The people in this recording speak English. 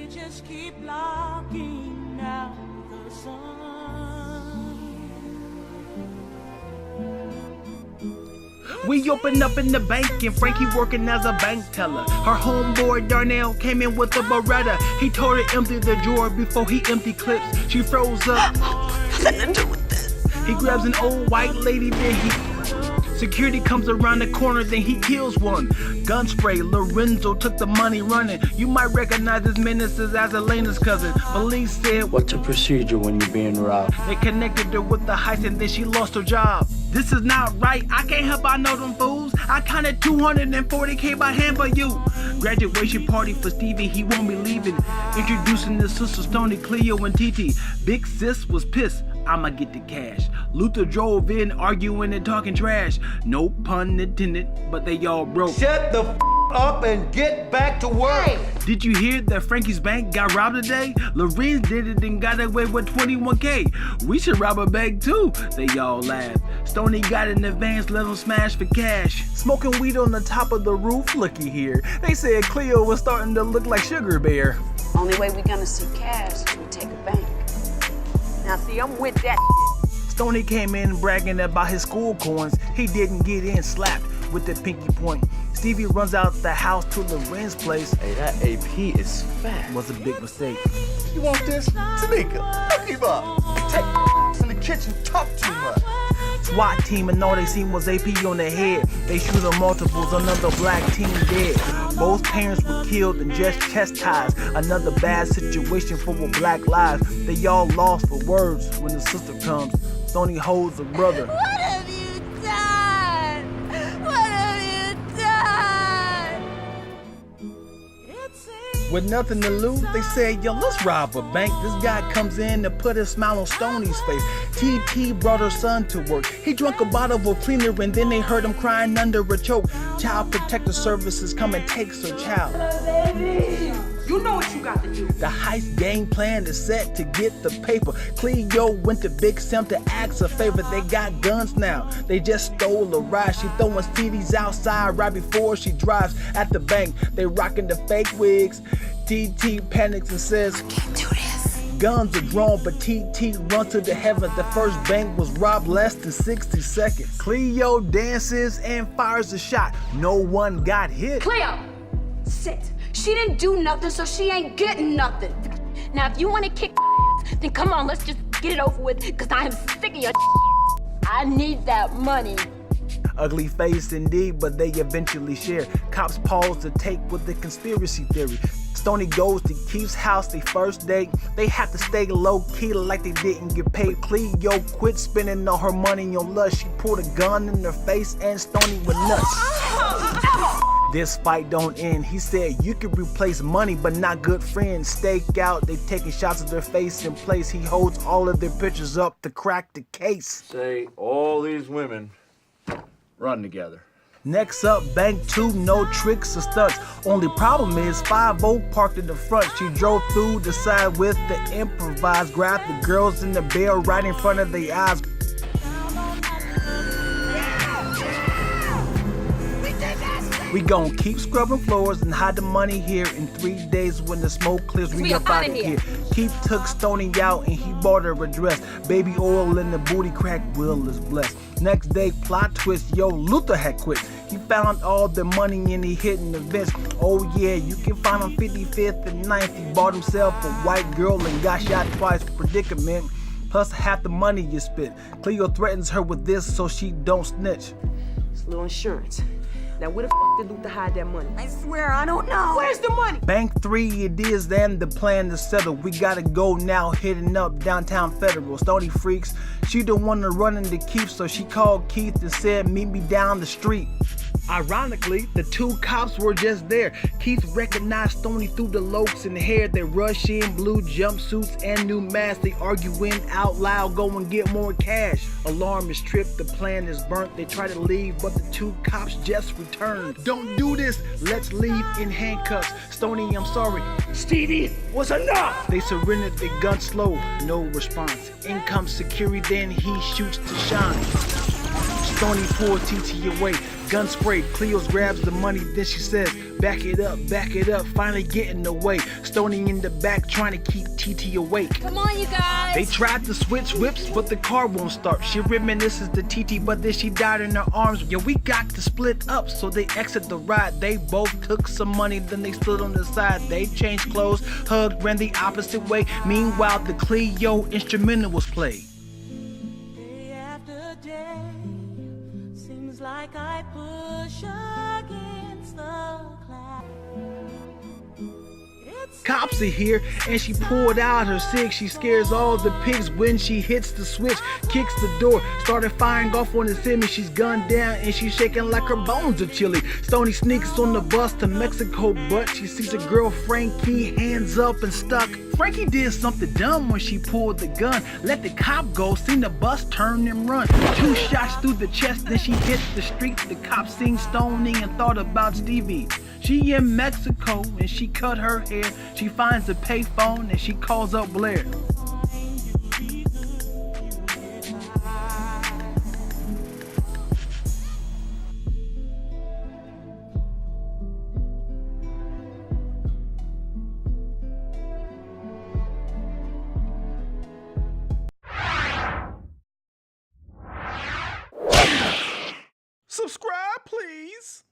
they just keep blocking out the sun. We opened up in the bank and Frankie working as a bank teller. Her homeboy Darnell came in with a Beretta. He told her empty the drawer before he emptied clips. She froze up. Nothing to do with this. He grabs an old white lady, then he... Security comes around the corner, then he kills one. Gun spray, Lorenzo took the money running. You might recognize his menaces as Elena's cousin. Police said, "What's the procedure when you're being robbed?" They connected her with the heist and then she lost her job. This is not right, I can't help I know them fools. I counted 240K by hand for you. Graduation party for Stevie, he won't be leaving. Introducing his sister Stoney, Cleo, and TT. Big sis was pissed, I'ma get the cash. Luther drove in arguing and talking trash. No pun intended, but they all broke. Shut the up and get back to work. Hey. Did you hear that Frankie's bank got robbed today? Lorenz did it and got away with 21K. We should rob a bank too. They all laughed. Stoney got in advance, let him smash for cash. Smoking weed on the top of the roof, looky here. They said Cleo was starting to look like Sugar Bear. Only way we gonna see cash is we take a bank. Now see, I'm with that. Stoney came in bragging about his school coins. He didn't get in, slapped with the pinky point. Stevie runs out the house to Lorenz's place. Hey, that AP is fat. Was a big mistake. You want this? Tamika, hook him up. Take in the kitchen, talk too much. SWAT team and all they seen was AP on their head. They shoot on multiples, another black team dead. Both parents were killed and just chastised. Another bad situation for black lives. They all lost for words when the sister comes. Stoney holds her brother. What have you done? What have you done? With nothing to lose, they said, yo, let's rob a bank. This guy comes in to put a smile on Stoney's face. TT brought her son to work. He drank a bottle of cleaner and then they heard him crying under a choke. Child Protective Services come and takes her child. Baby, you know what you got to do. The heist game plan is set to get the paper. Cleo went to Big Sam to ask a favor. They got guns now. They just stole a ride. She throwing CDs outside right before she drives at the bank. They rocking the fake wigs. TT panics and says, I can't do this. Guns are drawn, but TT runs to the heavens. The first bank was robbed less than 60 seconds. Cleo dances and fires a shot. No one got hit. Cleo, sit. She didn't do nothing, so she ain't getting nothing. Now, if you want to kick ass, then come on, let's just get it over with, because I am sick of your I need that money. Ugly face indeed, but they eventually share. Cops pause to take with the conspiracy theory. Stoney goes to Keith's house, they first date. They have to stay low-key like they didn't get paid. Cleo quit spending all her money on lust. She pulled a gun in her face and Stoney with nuts. This fight don't end. He said you can replace money but not good friends. Stake out, they taking shots at their face in place. He holds all of their pictures up to crack the case. Say all these women run together. Next up, Bank 2, no tricks or stunts. Only problem is 5-0 parked in the front. She drove through the side with the improvised, grabbed the girls in the bell right in front of their eyes. We gon' keep scrubbing floors and hide the money here. In 3 days when the smoke clears, we up out of here. Keith took Stoney out and he bought her a dress. Baby oil in the booty crack, Will is blessed. Next day, plot twist, yo, Luther had quit. He found all the money and he hidden the vents. Oh yeah, you can find him 55th and 9th. He bought himself a white girl and got shot twice, predicament. Plus half the money you spent. Cleo threatens her with this so she don't snitch. It's a little insurance. Now where the f did Luther hide that money? I swear I don't know. Where's the money? Bank 3 it is, and the plan is settled. We gotta go now, hitting up downtown Federal. Stoney freaks, she don't wanna run into Keith, so she called Keith and said, meet me down the street. Ironically, the two cops were just there. Keith recognized Stoney through the looks and hair. They rush in, blue jumpsuits and new masks. They arguing out loud, go and get more cash. Alarm is tripped, the plan is burnt. They try to leave, but the two cops just returned. Don't do this, let's leave in handcuffs. Stoney, I'm sorry. Stevie, was enough. They surrendered their gun slow, no response. In comes security, then he shoots to shine. Stoney pulled TT away, gun spray. Cleos grabs the money, then she says, back it up, finally getting away. Stoney in the back trying to keep TT awake. Come on, you guys. They tried to switch whips, but the car won't start. She reminisces to TT, but then she died in her arms. Yeah, we got to split up, so they exit the ride. They both took some money, then they stood on the side. They changed clothes, hugged, ran the opposite way. Meanwhile, the Cleo instrumental was played. Day after day, seems like I push against the cloud. Cops are here, and she pulled out her cig. She scares all the pigs when she hits the switch, kicks the door, started firing off on the semi. She's gunned down and she's shaking like her bones are chilly. Stoney sneaks on the bus to Mexico, but she sees a girl, Frankie, hands up and stuck. Frankie did something dumb when she pulled the gun, let the cop go, seen the bus turn and run. 2 shots through the chest, then she hit the street. The cop seen Stoney and thought about Stevie. She in Mexico and she cut her hair. She finds a payphone and she calls up Blair. Subscribe, please.